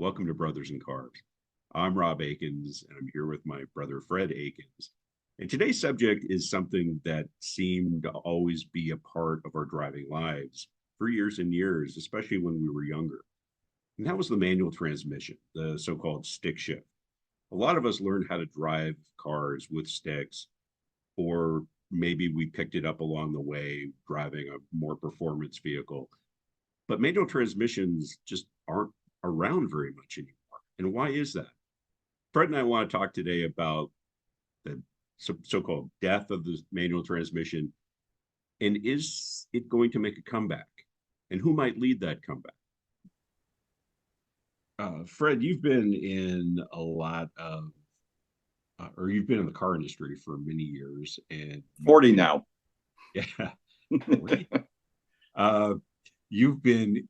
Welcome to Brothers in Cars. I'm Rob Akins, and I'm here with my brother Fred Akins. And today's subject is something that seemed to always be a part of our driving lives for years and years, especially when we were younger. And that was the manual transmission, the so called stick shift. A lot of us learned how to drive cars with sticks, or maybe we picked it up along the way driving a more performance vehicle. But manual transmissions just aren't around very much anymore. And why is that? Fred and I want to talk today about the so-called death of the manual transmission, and is it going to make a comeback? And who might lead that comeback? Fred, you've been in a lot of, or you've been in the car industry for many years, and 40 now. Yeah, 40. uh, you've been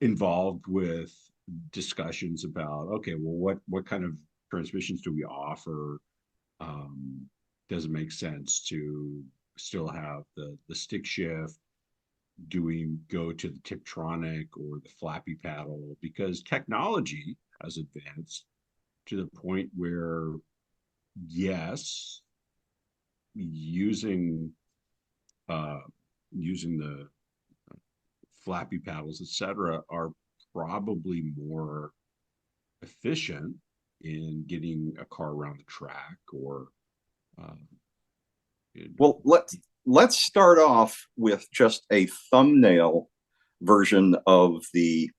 involved with discussions about, okay, well, what kind of transmissions do we offer? Um, does it make sense to still have the stick shift? Do we go to the Tiptronic or the flappy paddle? Because technology has advanced to the point where, yes, using uh, using the flappy paddles, etc., are probably more efficient in getting a car around the track or uh, Well, let's start off with just a thumbnail version of the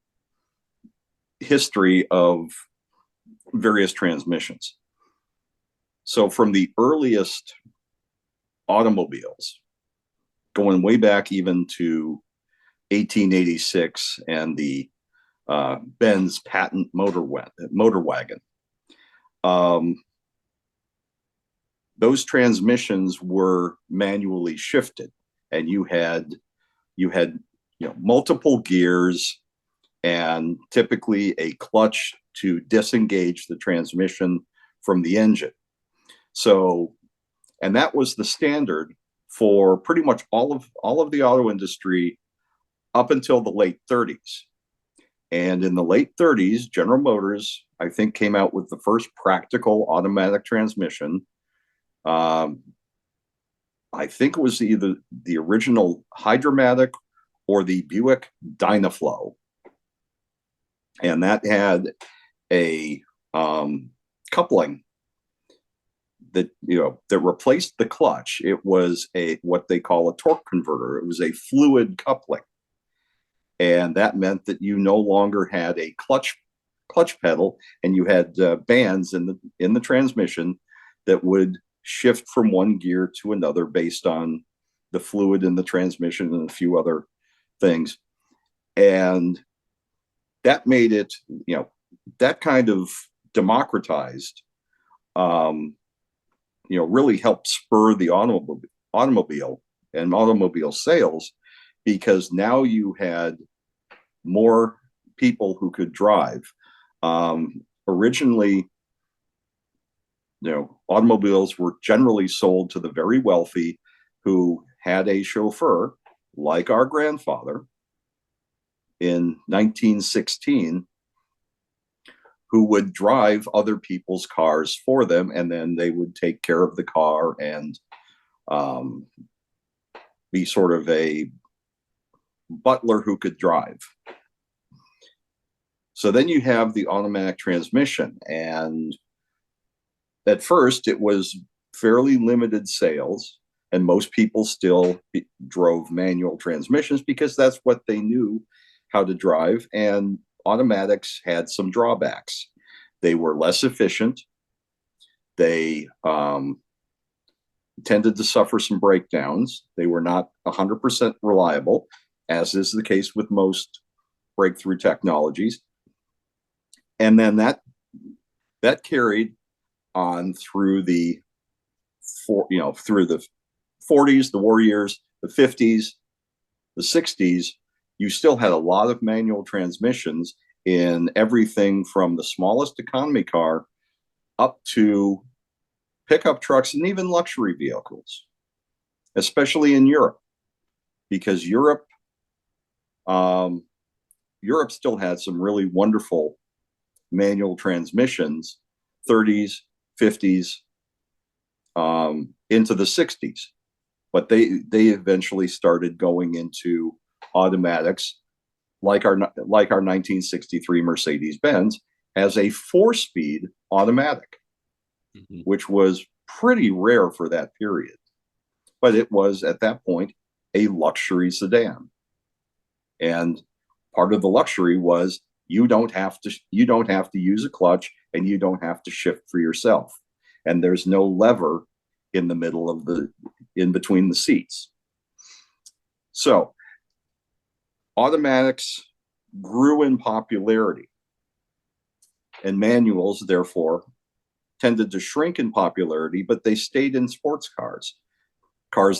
history of various transmissions. So from the earliest automobiles, going way back even to 1886 and the Benz patent motor wagon, um, those transmissions were manually shifted, and you had multiple gears and typically a clutch to disengage the transmission from the engine. So, and that was the standard for pretty much all of the auto industry up until the late 30s. And in the late 30s, General Motors, I think, came out with the first practical automatic transmission. um, I think it was either the original Hydra-Matic or the Buick Dynaflow, and that had a coupling that replaced the clutch. It was a what they call a torque converter. It was a fluid coupling, and that meant that you no longer had a clutch pedal, and you had bands in the transmission that would shift from one gear to another based on the fluid in the transmission and a few other things. And that made it, that kind of democratized, really helped spur the automobile and automobile sales, because now you had more people who could drive. Originally, automobiles were generally sold to the very wealthy who had a chauffeur, like our grandfather in 1916, who would drive other people's cars for them, and then they would take care of the car and um, be sort of a butler who could drive. So then you have the automatic transmission, and at first it was fairly limited sales, and most people still drove manual transmissions because that's what they knew how to drive. And automatics had some drawbacks. They were less efficient. They tended to suffer some breakdowns. They were not 100% reliable, as is the case with most breakthrough technologies. And then that carried on through the through the 40s, the war years, the 50s, the 60s. You still had a lot of manual transmissions in everything from the smallest economy car up to pickup trucks and even luxury vehicles, especially in Europe, because Europe Europe still had some really wonderful manual transmissions, 30s, 50s, into the 60s. But they eventually started going into automatics, like our 1963 Mercedes Benz as a 4-speed automatic, which was pretty rare for that period. But it was at that point a luxury sedan, and part of the luxury was you don't have to use a clutch, and you don't have to shift for yourself, and there's no lever in the middle of in between the seats. So automatics grew in popularity, and manuals therefore tended to shrink in popularity, but they stayed in sports cars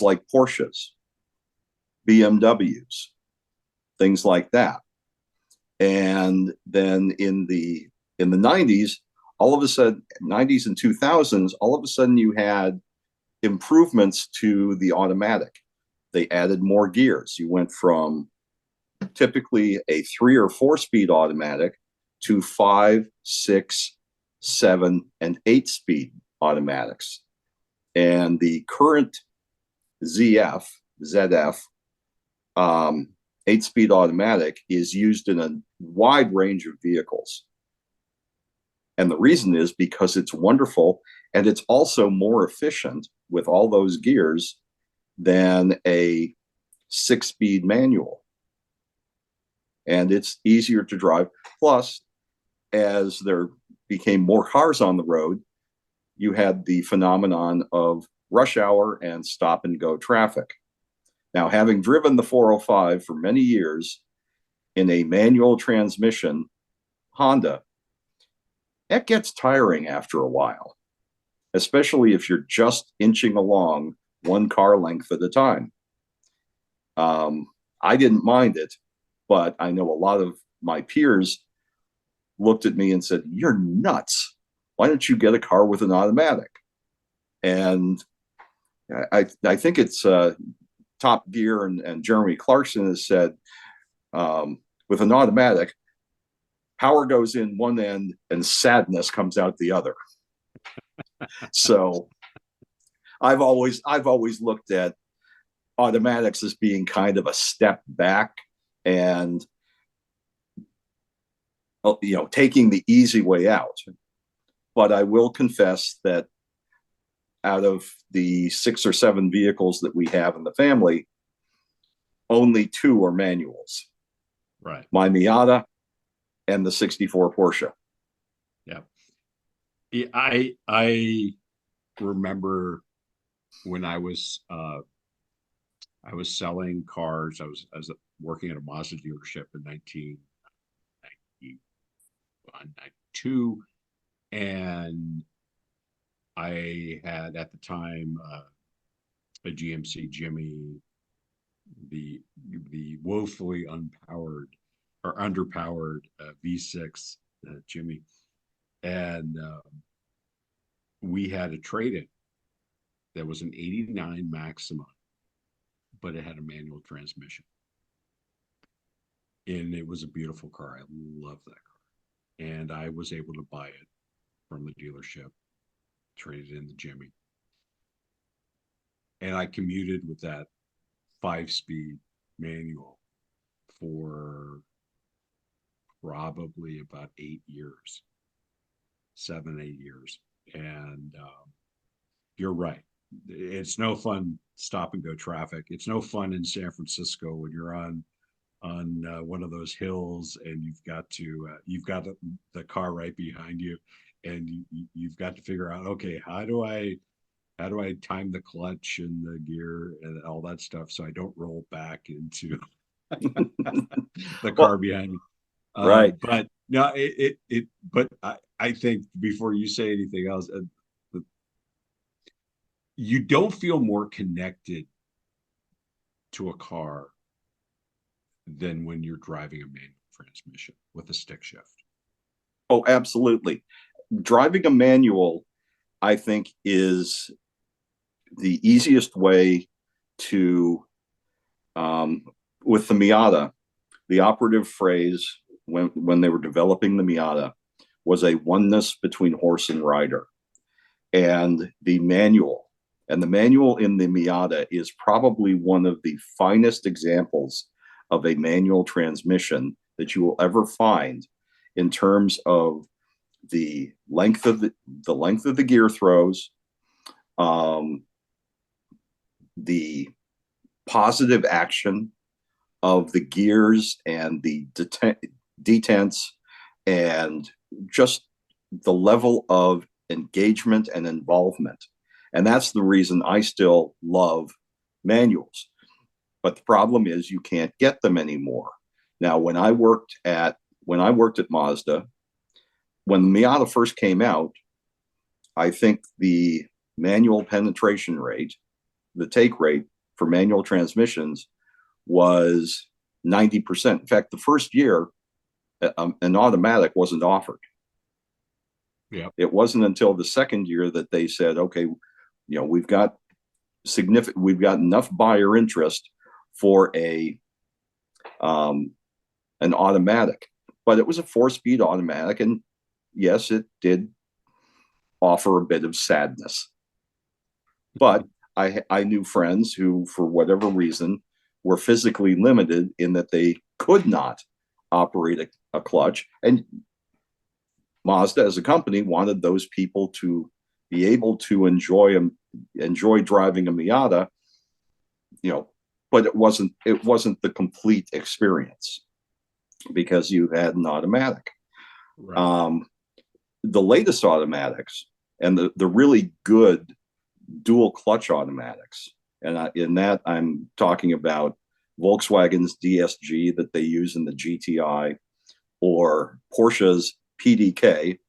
like Porsches, BMWs, things like that. And then in the 90s, all of a sudden, 90s and 2000s, all of a sudden you had improvements to the automatic. They added more gears. You went from typically a 3 or 4-speed automatic to 5, 6, 7, and 8-speed automatics. And the current ZF 8-speed automatic is used in a wide range of vehicles. And the reason is because it's wonderful, and it's also more efficient with all those gears than a 6-speed manual. And it's easier to drive. Plus, as there became more cars on the road, you had the phenomenon of rush hour and stop and go traffic. Now, having driven the 405 for many years in a manual transmission Honda, that gets tiring after a while, especially if you're just inching along one car length at a time. I didn't mind it, but I know a lot of my peers looked at me and said, "You're nuts. Why don't you get a car with an automatic?" And I think it's Top Gear and Jeremy Clarkson has said, with an automatic, power goes in one end and sadness comes out the other. So I've always looked at automatics as being kind of a step back, and taking the easy way out. But I will confess that out of the 6 or 7 vehicles that we have in the family, only 2 are manuals. Right. My Miata and the 64 Porsche. Yeah. I remember when I was selling cars. I was working at a Mazda dealership in 1992, and I had at the time a GMC Jimmy, the woefully unpowered or underpowered V6 Jimmy, and we had a trade-in that was an '89 Maxima, but it had a manual transmission, and it was a beautiful car. I love that car, and I was able to buy it from the dealership, traded in the Jimmy, and I commuted with that 5-speed manual for probably about 8 years, 7, 8 years. And you're right. It's no fun stop and go traffic. It's no fun in San Francisco when you're on one of those hills and you've got the car right behind you, and you've got to figure out, okay, how do I time the clutch and the gear and all that stuff so I don't roll back into the car behind me. Right. But no, but I think before you say anything else, you don't feel more connected to a car than when you're driving a manual transmission with a stick shift. Oh, absolutely. Driving a manual, I think, is the easiest way to, with the Miata, the operative phrase when they were developing the Miata was a oneness between horse and rider. And the manual in the Miata is probably one of the finest examples of a manual transmission that you will ever find, in terms of the length of the gear throws, the positive action of the gears and the detents, and just the level of engagement and involvement. And that's the reason I still love manuals. But the problem is you can't get them anymore. Now, when I worked at Mazda, when the Miata first came out, I think the manual penetration rate, the take rate for manual transmissions, was 90%. In fact, the first year, an automatic wasn't offered. Yeah. It wasn't until the second year that they said, okay, we've got enough buyer interest for an automatic. But it was a 4-speed automatic, and yes, it did offer a bit of sadness. But I knew friends who, for whatever reason, were physically limited in that they could not operate a clutch. And Mazda, as a company, wanted those people to be able to enjoy driving a Miata, but it wasn't the complete experience because you had an automatic. Right. The latest automatics and the really good dual clutch automatics, and in that I'm talking about Volkswagen's DSG that they use in the GTI, or Porsche's PDK.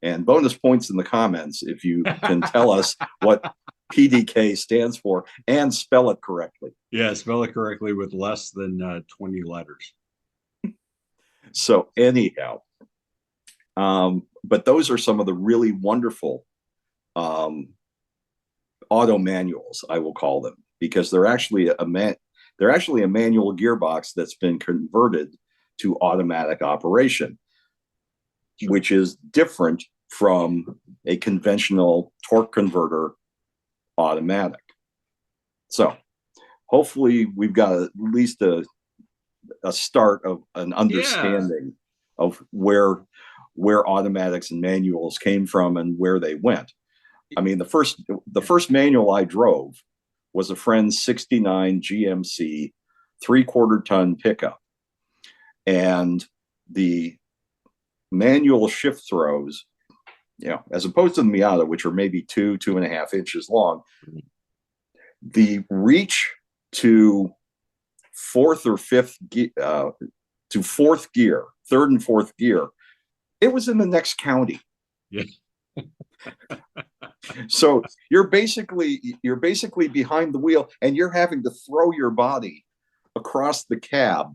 And bonus points in the comments if you can tell us what PDK stands for and spell it correctly. Yeah, spell it correctly with less than 20 letters. So anyhow, but those are some of the really wonderful auto manuals, I will call them, because they're actually a manual gearbox that's been converted to automatic operation, which is different from a conventional torque converter automatic. So hopefully we've got at least a start of an understanding of where automatics and manuals came from and where they went. I mean, the first manual I drove was a friend's 69 GMC 3/4 ton pickup. And the manual shift throws, as opposed to the Miata, which are maybe 2.5 inches long, the reach to fourth gear, third and fourth gear, it was in the next county. Yeah. So you're basically behind the wheel, and you're having to throw your body across the cab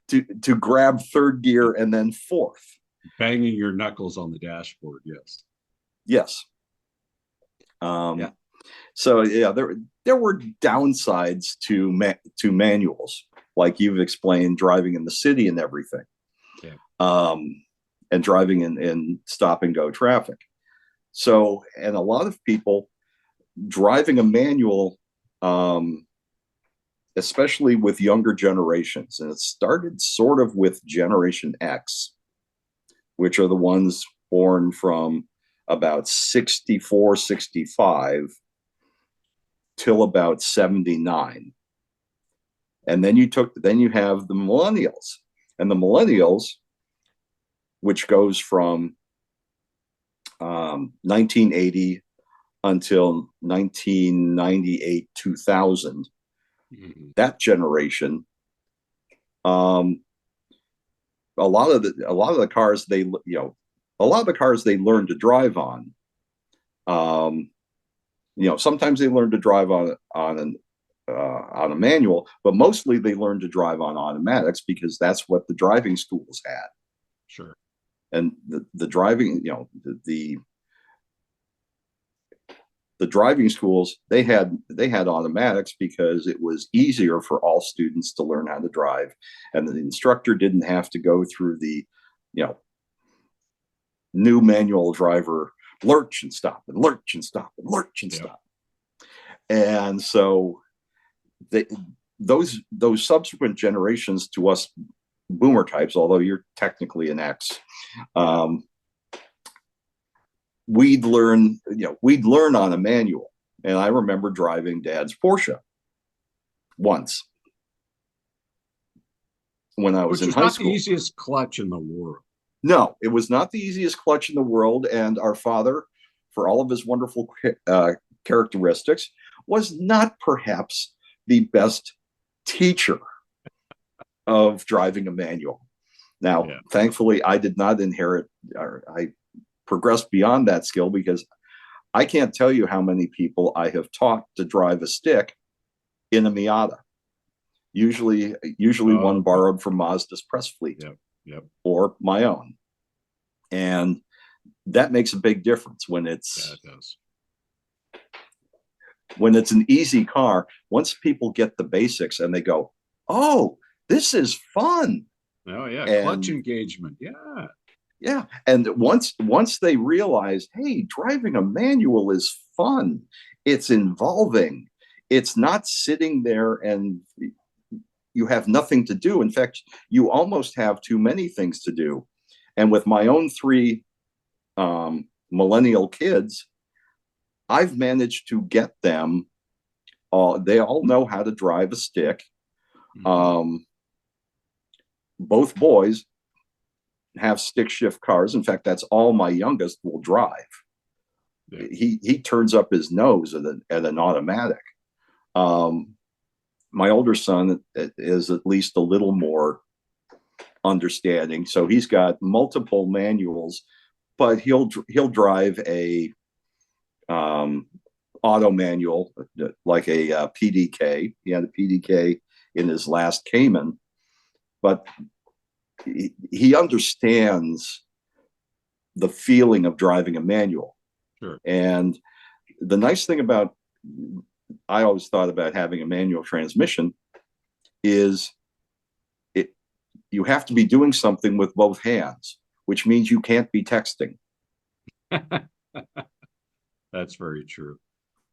to grab third gear and then fourth. Banging your knuckles on the dashboard. Yes. Yeah. So yeah, there were downsides to manuals, like you've explained, driving in the city and everything. Yeah. And driving in stop and go traffic. So, and a lot of people driving a manual, especially with younger generations, and it started sort of with Generation X, which are the ones born from about 64, 65 till about 79. And then you have the millennials, and the millennials, which goes from 1980 until 1998, 2000. Mm-hmm. That generation, a lot of the cars they learned to drive on. Sometimes they learned to drive on a manual, but mostly they learned to drive on automatics because that's what the driving schools had. Sure. And the driving, the the driving schools, they had automatics because it was easier for all students to learn how to drive, and the instructor didn't have to go through the, you know, new manual driver lurch and stop and lurch and stop and lurch and Yeah. stop. And so they, those subsequent generations to us boomer types, although you're technically an X, um, we'd learn on a manual. And I remember driving Dad's Porsche once when I was Which in was high not school. the easiest clutch in the world. No, it was not the easiest clutch in the world. And our father, for all of his wonderful characteristics, was not perhaps the best teacher of driving a manual. Now, Yeah. thankfully, I did not inherit, or I progressed beyond that skill, because I can't tell you how many people I have taught to drive a stick in a Miata. Usually one Okay. borrowed from Mazda's press fleet. Yep. Yep. Or my own. And that makes a big difference when Yeah, it's it does. when it's an easy car. Once people get the basics and they go, "Oh, this is fun." Oh yeah, clutch And engagement. Yeah. yeah, and once they realize, hey, driving a manual is fun. It's involving. It's not sitting there and you have nothing to do. In fact, you almost have too many things to do. And with my own three millennial kids, I've managed to get them. They all know how to drive a stick. Mhm. Both boys have stick shift cars. In fact, that's all my youngest will drive. Yeah. He turns up his nose at an automatic. Um, my older son is at least a little more understanding, so he's got multiple manuals, but he'll drive a auto manual like a PDK. He had a PDK in his last Cayman, but he understands the feeling of driving a manual. Sure. And the nice thing about, I always thought about having a manual transmission is you have to be doing something with both hands, which means you can't be texting. That's very true.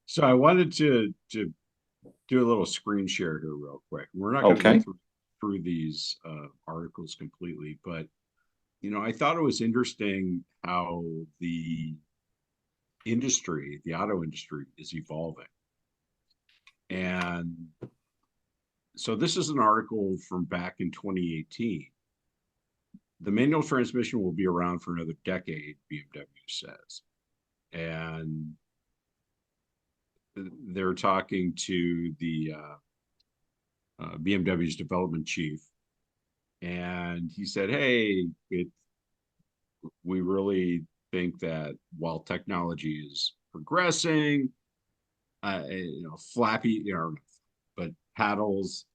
So I wanted to do a little screen share here real quick. We're not going to go Okay. through these articles completely, but I thought it was interesting how the industry, the auto industry, is evolving. And so this is an article from back in 2018. The manual transmission will be around for another decade, BMW says. And they're talking to the BMW's development chief, and he said, "Hey, we really think that while technology is progressing, flappy, but paddles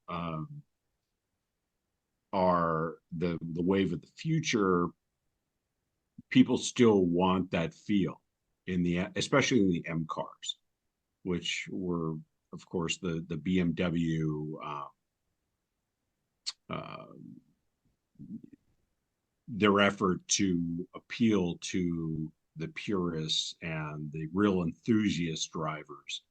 are the wave of the future. People still want that feel especially in the M cars, which were, of course, the BMW." Uh, their effort to appeal to the purists and the real enthusiast drivers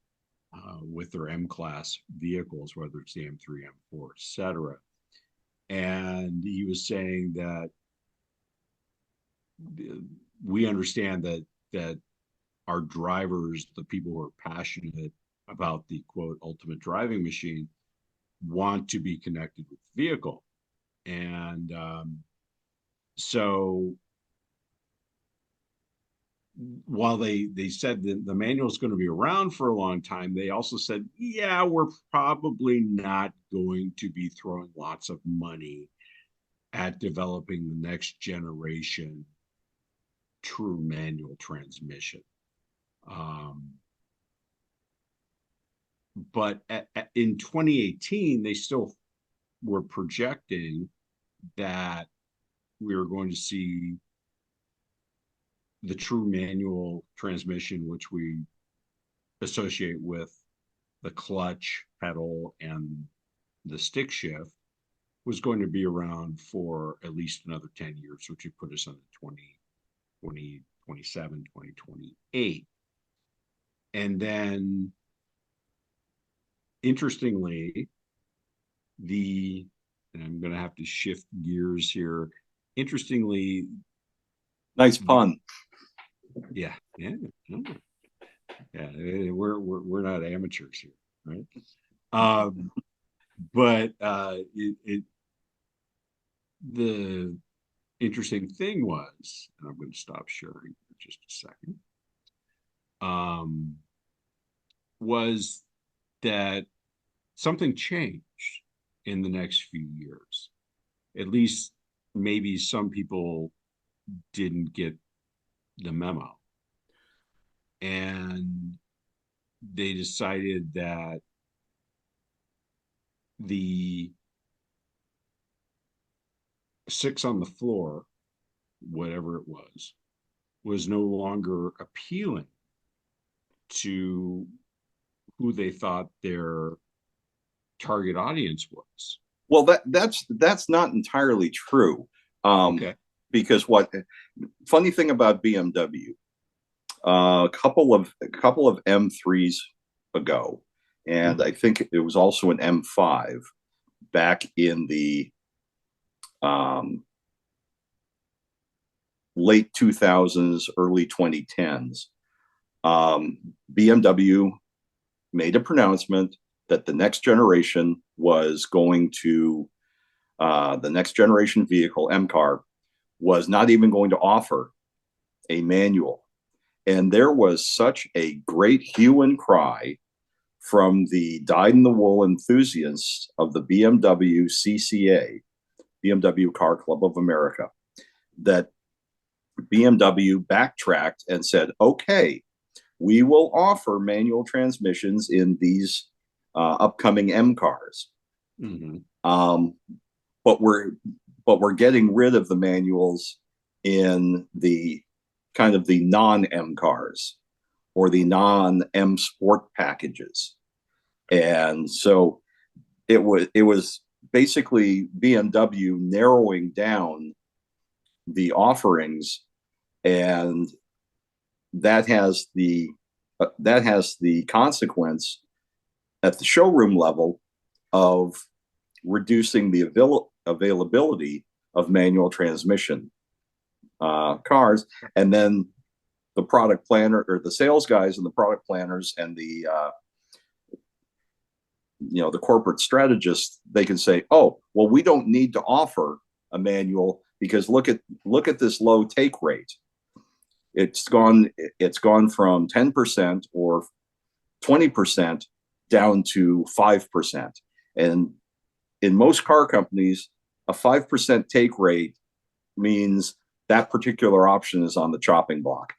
with their M-class vehicles, whether it's the M3, M4, etc. And he was saying that we understand that our drivers, the people who are passionate about the quote ultimate driving machine, want to be connected with the vehicle. And so while they said that the manual is going to be around for a long time, they also said, yeah, we're probably not going to be throwing lots of money at developing the next generation true manual transmission. But in 2018, they still were projecting that we were going to see the true manual transmission, which we associate with the clutch pedal and the stick shift was going to be around for at least another 10 years, which would put us on the 2027, 2028. And then, interestingly, and I'm going to have to shift gears here. Interestingly, Nice pun. yeah, we're not amateurs here, right? But the interesting thing was, and I'm going to stop sharing for just a second, was that something changed in the next few years. At least maybe some people didn't get the memo. And they decided that the six on the floor, whatever it was no longer appealing to who they thought their target audience was. Well, that's not entirely true. Okay. Because funny thing about BMW, a couple of M3s ago, and I think it was also an M5 back in the late 2000s, early 2010s. BMW made a pronouncement that the next generation was going to, the next generation vehicle, M-Car, was not even going to offer a manual. And there was such a great hue and cry from the dyed-in-the-wool enthusiasts of the BMW CCA, BMW Car Club of America, that BMW backtracked and said, okay, we will offer manual transmissions in these upcoming M cars. Mm-hmm. But we're getting rid of the manuals in the kind of the non-M cars or the non-M sport packages. And so it was basically BMW narrowing down the offerings, and that has the consequence at the showroom level of reducing the availability of manual transmission cars. And then the product planner, or the sales guys and the product planners and the the corporate strategists, they can say, oh, well, we don't need to offer a manual because look at this low take rate. It's gone from 10% or 20% down to 5%. And in most car companies, a 5% take rate means that particular option is on the chopping block.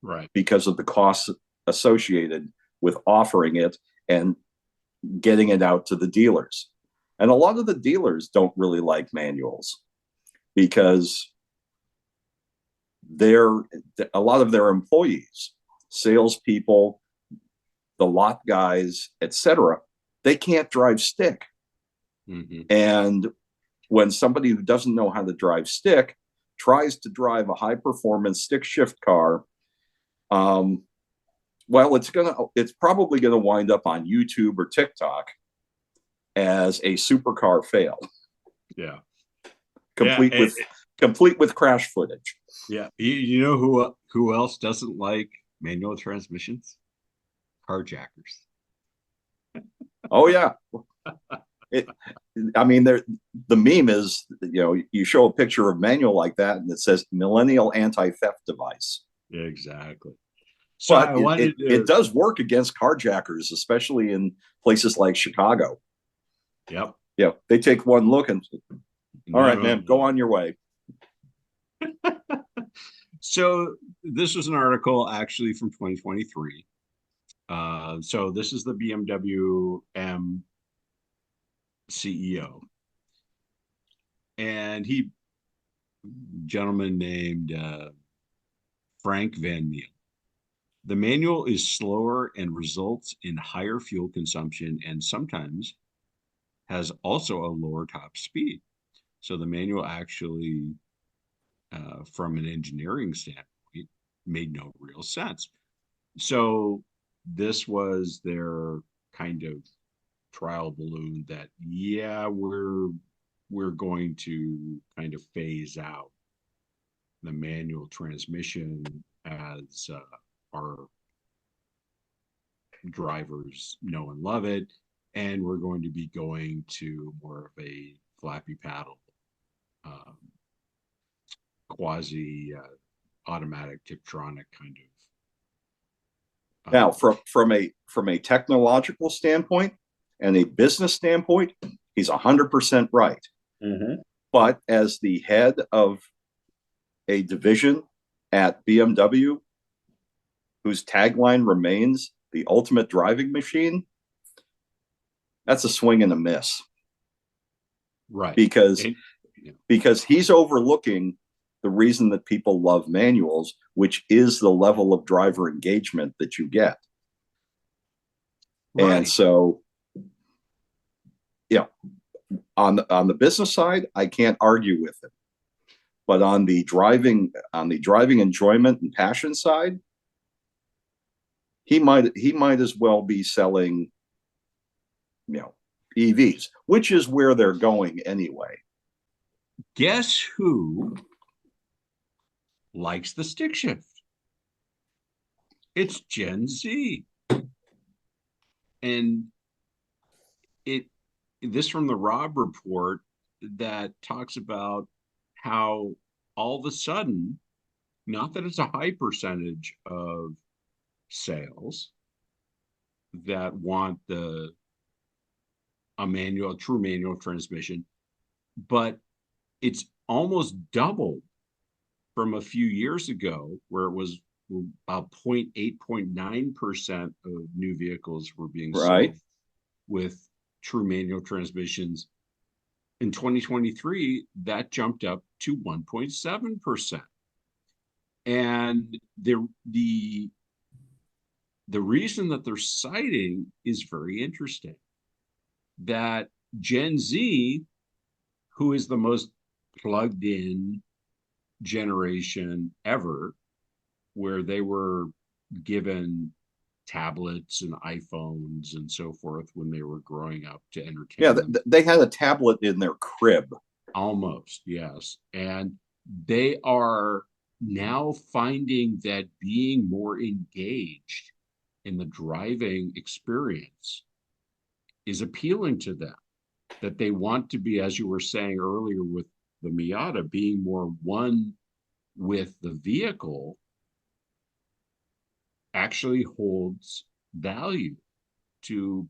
Right. Because of the costs associated with offering it and getting it out to the dealers. And a lot of the dealers don't really like manuals because a lot of their employees, salespeople, the lot guys, etc., they can't drive stick. Mm-hmm. And when somebody who doesn't know how to drive stick tries to drive a high performance stick shift car, well, it's probably gonna wind up on YouTube or TikTok as a supercar fail. Yeah. Complete with crash footage. Yeah. You know who else doesn't like manual transmissions? Carjackers. Oh yeah. I mean, the meme is, you show a picture of manual like that and it says millennial anti-theft device. Yeah, exactly. So but it does work against carjackers, especially in places like Chicago. Yep. Yeah. They take one look and, all right, man, go on your way. So this was an article actually from 2023. So this is the BMW M CEO. And gentleman named Frank Van Niel. The manual is slower and results in higher fuel consumption and sometimes has also a lower top speed. So the manual actually, from an engineering standpoint, made no real sense. So this was their kind of trial balloon that, yeah, we're going to kind of phase out the manual transmission as our drivers know and love it, and we're going to be going to more of a flappy paddle, um, quasi automatic Tiptronic kind of. Now, from a technological standpoint and a business standpoint, he's 100% right. Mhm. But as the head of a division at BMW, whose tagline remains the ultimate driving machine, that's a swing and a miss. Right. Because And, yeah. because he's overlooking the reason that people love manuals, which is the level of driver engagement that you get. Right. And so, yeah, on the business side, I can't argue with it. But on the driving enjoyment and passion side, he might as well be selling, EVs, which is where they're going anyway. Guess who likes the stick shift? It's Gen Z. And it this from the Robb report that talks about how all of a sudden, not that it's a high percentage of sales that want a true manual transmission, but it's almost doubled from a few years ago, where it was about 0.8, 0.9% of new vehicles were being Right. sold with true manual transmissions. In 2023, that jumped up to 1.7%. And the reason that they're citing is very interesting. That Gen Z, who is the most plugged in generation ever, where they were given tablets and iPhones and so forth when they were growing up to entertain Yeah, them. they had a tablet in their crib. Almost, yes. And they are now finding that being more engaged in the driving experience is appealing to them. That they want to be, as you were saying earlier with the Miata, being more one with the vehicle actually holds value to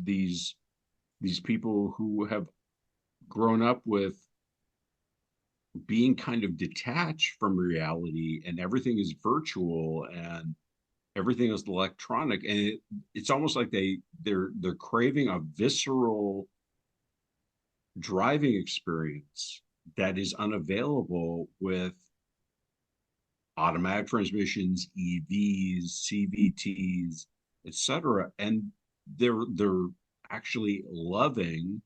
these people who have grown up with being kind of detached from reality, and everything is virtual and everything is electronic, and it's almost like they're craving a visceral driving experience that is unavailable with automatic transmissions, EVs, CVTs, etc. And they're actually loving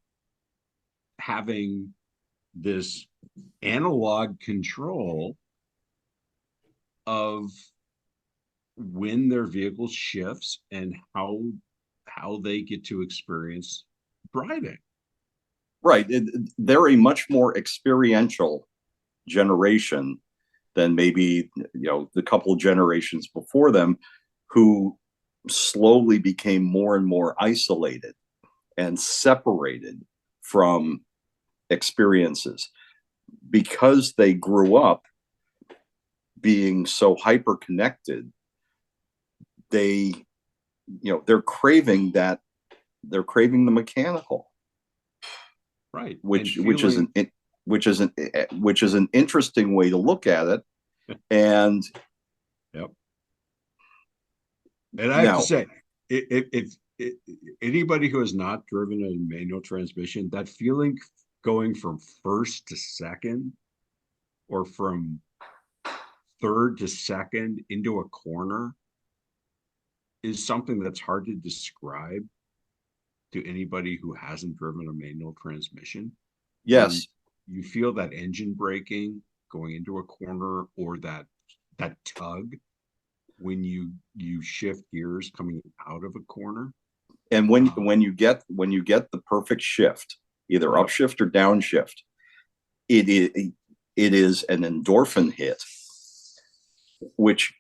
having this analog control of when their vehicle shifts and how they get to experience driving. Right. They're a much more experiential generation than maybe the couple of generations before them, who slowly became more and more isolated and separated from experiences because they grew up being so hyper connected. They're craving that. They're craving the mechanical, Right. which And which is feeling, which is an interesting way to look at it. And yep. And I have to now, say, if anybody who has not driven a manual transmission, that feeling going from first to second or from third to second into a corner is something that's hard to describe to anybody who hasn't driven a manual transmission. Yes. You feel that engine braking going into a corner, or that tug when you shift gears coming out of a corner. And when you get the perfect shift, either upshift or downshift, it is an endorphin hit, which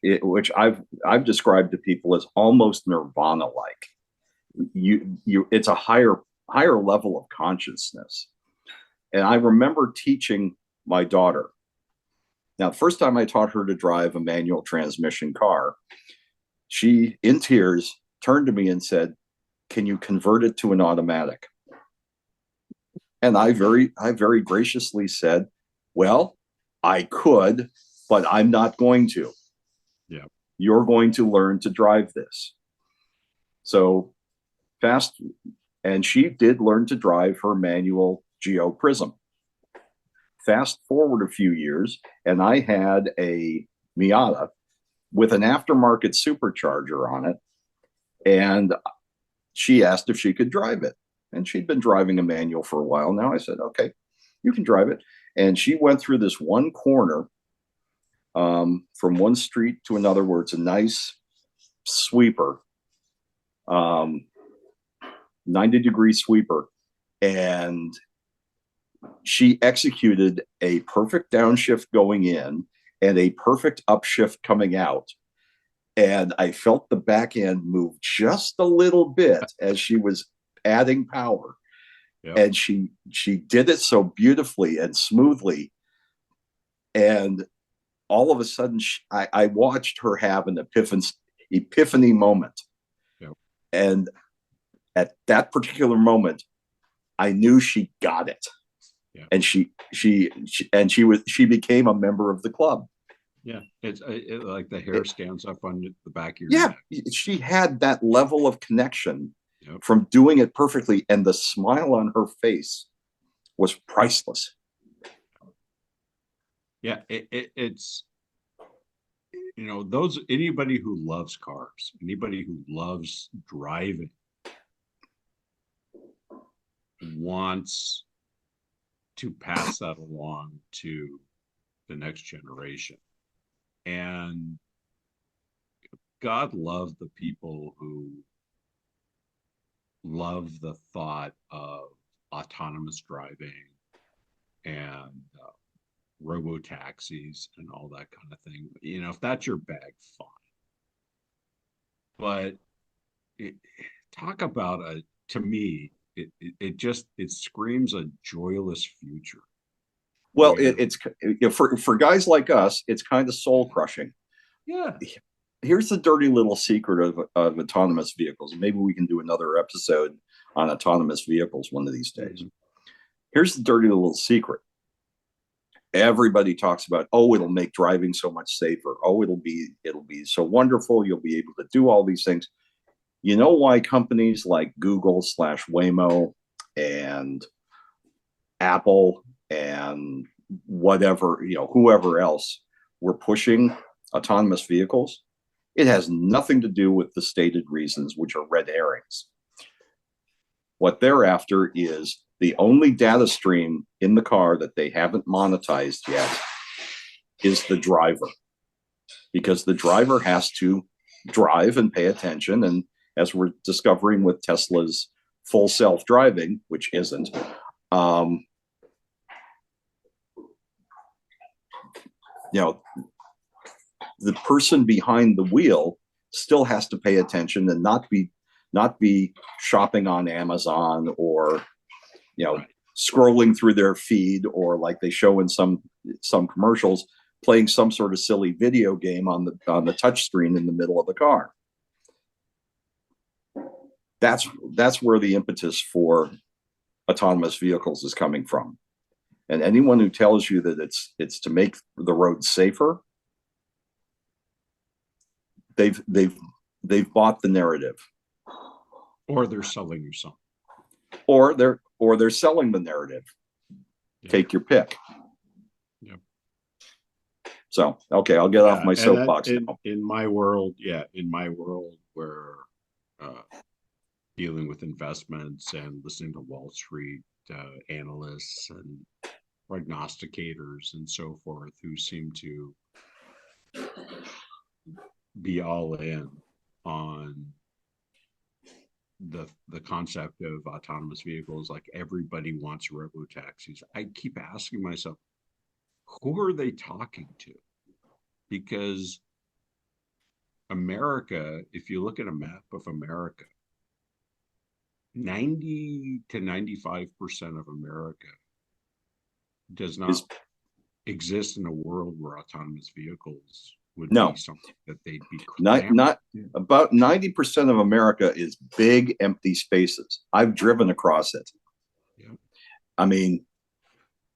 I've described to people as almost nirvana like. It's a higher level of consciousness. And I remember teaching my daughter. Now, the first time I taught her to drive a manual transmission car, she, in tears, turned to me and said, "Can you convert it to an automatic?" And I very graciously said, "Well, I could, but I'm not going to. Yeah. You're going to learn to drive this." So fast, and she did learn to drive her manual Geo Prism. Fast forward a few years, and I had a Miata with an aftermarket supercharger on it, and she asked if she could drive it. And she'd been driving a manual for a while now. I said, "Okay, you can drive it." And she went through this one corner from one street to another where it's a nice sweeper, 90-degree sweeper. And she executed a perfect downshift going in and a perfect upshift coming out. And I felt the back end move just a little bit as she was adding power. Yep. And she did it so beautifully and smoothly. And all of a sudden, I watched her have an epiphany moment. Yep. And at that particular moment, I knew she got it. Yeah. And she became a member of the club. Yeah, it's like the hair stands up on the back of your neck. She had that level of connection from doing it perfectly, and the smile on her face was priceless. Yeah, it's anybody who loves cars, anybody who loves driving, wants to pass that along to the next generation. And God love the people who love the thought of autonomous driving and robo taxis and all that kind of thing. If that's your bag, fine. But talk about to me, it screams a joyless future. Well, it's for guys like us, it's kind of soul crushing. Yeah. Here's the dirty little secret of autonomous vehicles. Maybe we can do another episode on autonomous vehicles one of these days. Mm-hmm. Here's the dirty little secret. Everybody talks about, oh, it'll make driving so much safer. Oh, it'll be so wonderful. You'll be able to do all these things. You know why companies like Google / Waymo and Apple and whatever, whoever else were pushing autonomous vehicles? It has nothing to do with the stated reasons, which are red herrings. What they're after is the only data stream in the car that they haven't monetized yet is the driver, because the driver has to drive and pay attention. And as we're discovering with Tesla's full self-driving, which isn't, the person behind the wheel still has to pay attention and not be shopping on Amazon or scrolling through their feed, or like they show in some commercials, playing some sort of silly video game on the touch screen in the middle of the car. That's where the impetus for autonomous vehicles is coming from. And anyone who tells you that it's to make the road safer, they've bought the narrative, or they're selling you something, or they're selling the narrative. Yeah. Take your pick. Yep. So, okay, I'll get off my and soapbox now. in my world, in my world where uh, dealing with investments and listening to Wall Street analysts and prognosticators and so forth who seem to be all in on the concept of autonomous vehicles. Like everybody wants robo taxis. I keep asking myself, who are they talking to? Because America, if you look at a map of America, 90 to 95% of America does not Is exist in a world where autonomous vehicles would No, be something that they'd be not about 90% of America is big empty spaces. I've driven across it. Yeah. I mean,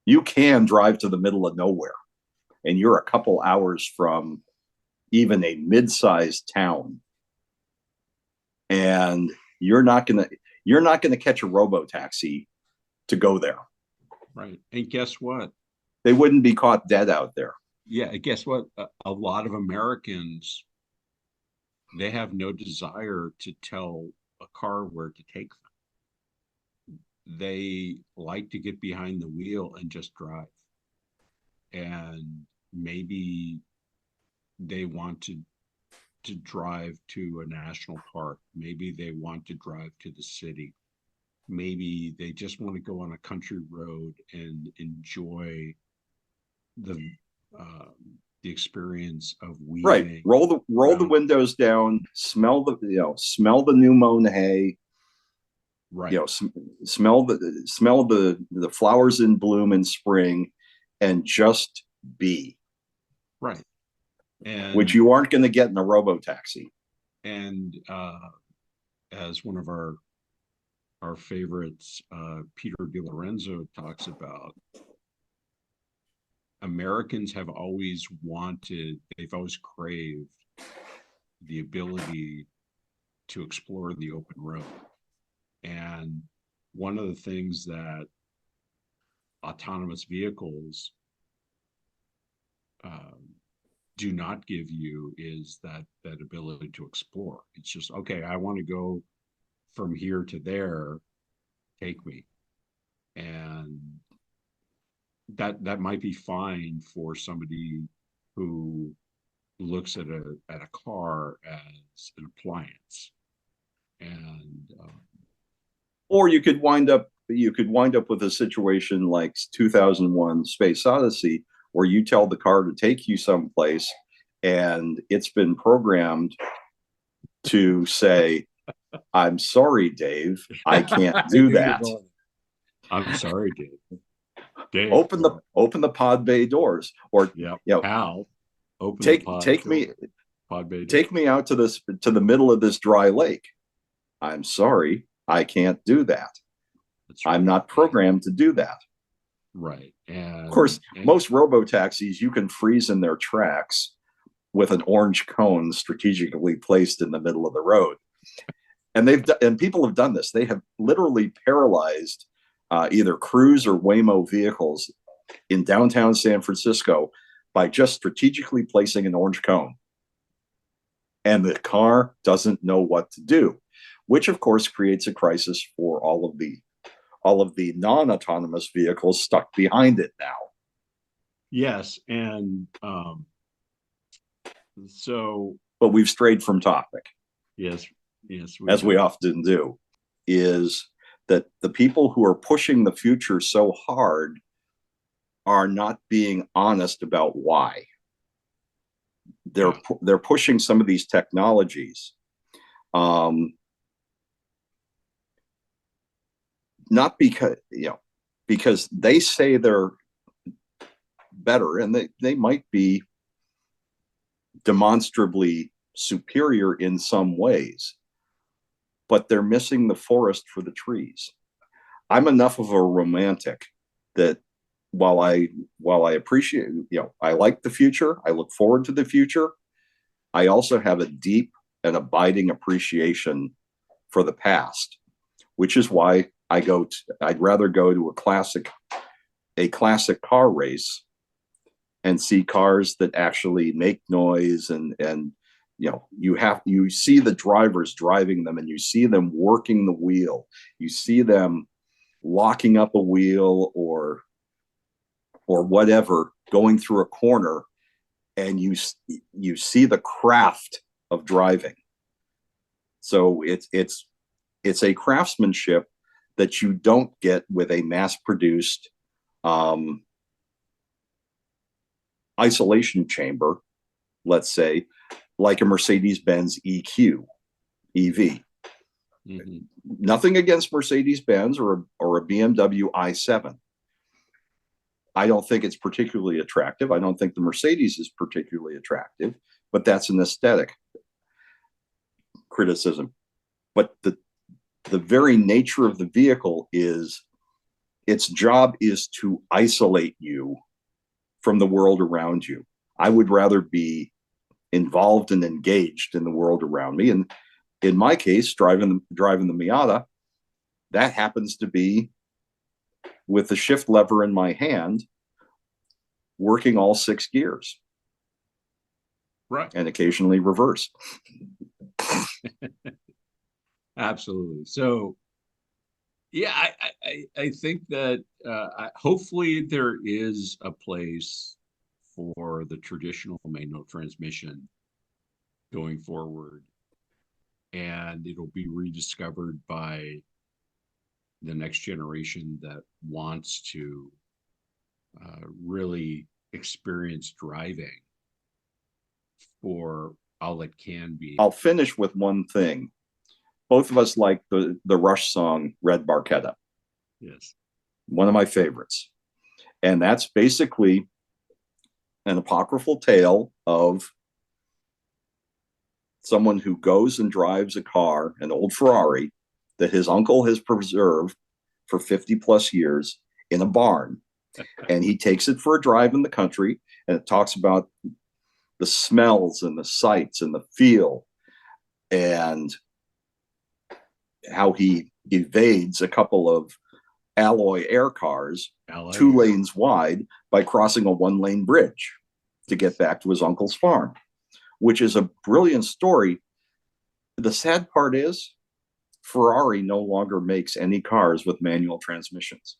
you can drive to the middle of nowhere and you're a couple hours from even a mid-sized town, and you're not gonna catch a robo taxi to go there. Right. And guess what? They wouldn't be caught dead out there. Yeah, guess what? A lot of Americans, they have no desire to tell a car where to take them. They like to get behind the wheel and just drive. And maybe they want to drive to a national park. Maybe they want to drive to the city. Maybe they just want to go on a country road and enjoy the um, the experience of Right. weaving Roll the around. windows down, smell the new mown hay, Right. smell the flowers in bloom in spring, and just be, Right. which And you aren't going to get in a robo taxi. and as one of our favorites, Peter DiLorenzo, talks about, Americans have always they've always craved the ability to explore the open road. And one of the things that autonomous vehicles do not give you is that ability to explore. It's just, okay, I want to go from here to there, take me. And that might be fine for somebody who looks at a car as an appliance. And Or you could wind up with a situation like 2001 Space Odyssey, where you tell the car to take you someplace and it's been programmed to say, I'm sorry, Dave, I can't do that. I'm sorry, Dave. Open the pod bay doors, or Pal, open take the pod bay take me out to the middle of this dry lake. I'm sorry, I can't do that. Right. I'm not programmed to do that. Right. And of course, most robo taxis you can freeze in their tracks with an orange cone strategically placed in the middle of the road. And people have done this. They have literally paralyzed either Cruise or Waymo vehicles in downtown San Francisco by just strategically placing an orange cone. And the car doesn't know what to do, which of course creates a crisis for all of the non-autonomous vehicles stuck behind it now. Yes. And so. But we've strayed from topic. Yes. As we often do, is that the people who are pushing the future so hard are not being honest about why. They're pushing some of these technologies, not because they say they're better, and they might be demonstrably superior in some ways, but they're missing the forest for the trees. I'm enough of a romantic that while I appreciate, I like the future, I look forward to the future, I also have a deep and abiding appreciation for the past, which is why I'd rather go to a classic car race and see cars that actually make noise, and you see the drivers driving them, and you see them working the wheel, you see them locking up a wheel or whatever, going through a corner, and you see the craft of driving. So it's a craftsmanship that you don't get with a mass produced isolation chamber, let's say, like a Mercedes-Benz EQ EV. Mm-hmm. Nothing against Mercedes-Benz or a BMW i7. I don't think it's particularly attractive. I don't think the Mercedes is particularly attractive, but that's an aesthetic criticism. But the very nature of the vehicle is, its job is to isolate you from the world around you. I would rather be involved and engaged in the world around me. And in my case, driving the Miata, that happens to be with the shift lever in my hand, working all 6 gears. Right. And occasionally reverse. Absolutely. So, yeah, I think that hopefully there is a place for the traditional manual transmission going forward, and it'll be rediscovered by the next generation that wants to really experience driving for all it can be. I'll finish with one thing. Both of us like the Rush song Red Barchetta. Yes. One of my favorites. And that's basically an apocryphal tale of someone who goes and drives a car, an old Ferrari, that his uncle has preserved for 50 plus years in a barn. And he takes it for a drive in the country, and it talks about the smells and the sights and the feel, and how he evades a couple of alloy air cars, 2 lanes wide, by crossing a 1-lane bridge to get back to his uncle's farm, which is a brilliant story. The sad part is Ferrari no longer makes any cars with manual transmissions.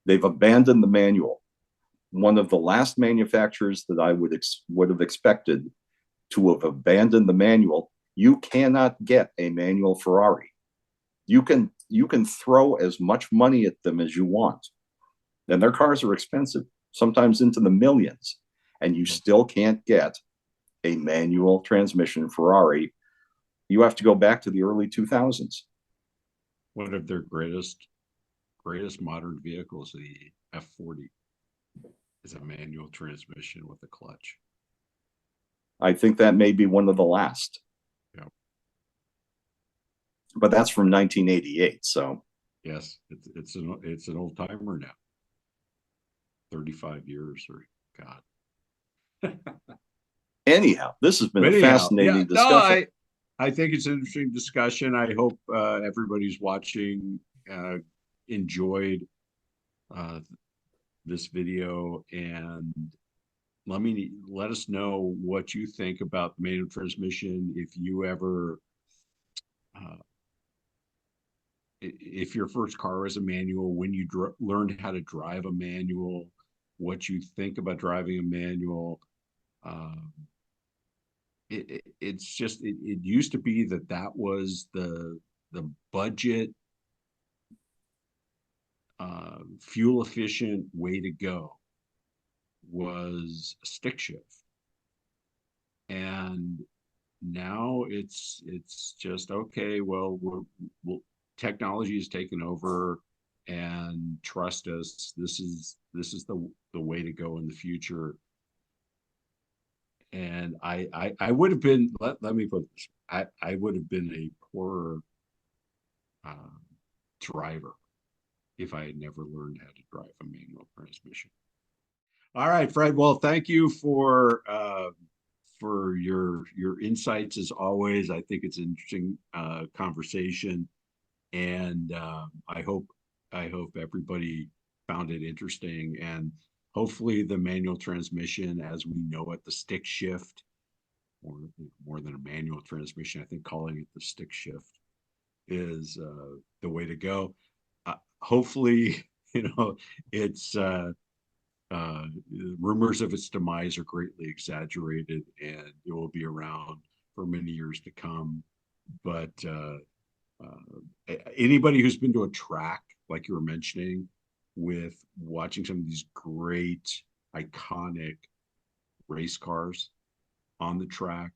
They've abandoned the manual. One of the last manufacturers that I would have expected to have abandoned the manual. You cannot get a manual Ferrari. You can throw as much money at them as you want, and their cars are expensive, sometimes into the millions, and you still can't get a manual transmission Ferrari. You have to go back to the early 2000s. One of their greatest modern vehicles, the F40, is a manual transmission with a clutch. I think that may be one of the last. Yeah. But that's from 1988. So yes, it's an old timer now. 35 years, or God. Anyhow, this has been a fascinating discussion. No, I think it's an interesting discussion. I hope everybody's watching enjoyed this video, and let us know what you think about the manual transmission. If you ever if your first car was a manual, when you learned how to drive a manual, what you think about driving a manual. It's just it used to be that was the budget fuel efficient way to go, was stick shift, and now it's just okay. Well, technology has taken over, and trust us, this is the way to go in the future. And I would have been, let me put this, I would have been a poorer driver if I had never learned how to drive a manual transmission. All right, Fred. Well, thank you for your insights as always. I think it's an interesting conversation, and I hope everybody found it interesting. And hopefully the manual transmission as we know it, the stick shift, or more than a manual transmission, I think calling it the stick shift is the way to go. Hopefully, it's uh, rumors of its demise are greatly exaggerated and it will be around for many years to come. But anybody who's been to a track, like you were mentioning, with watching some of these great, iconic race cars on the track,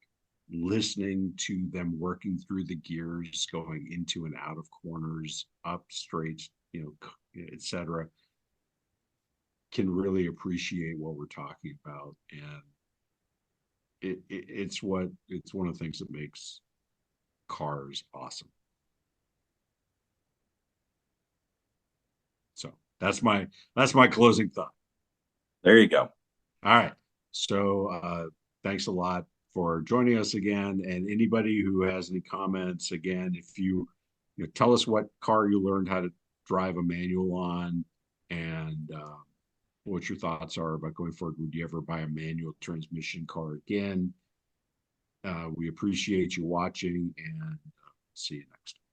listening to them working through the gears, going into and out of corners, up straight, etc., can really appreciate what we're talking about. And it's one of the things that makes cars awesome. So that's my closing thought. There you go. All right. So thanks a lot for joining us again. And anybody who has any comments, again, if you tell us what car you learned how to drive a manual on, and what your thoughts are about going forward. Would you ever buy a manual transmission car again? We appreciate you watching, and see you next time.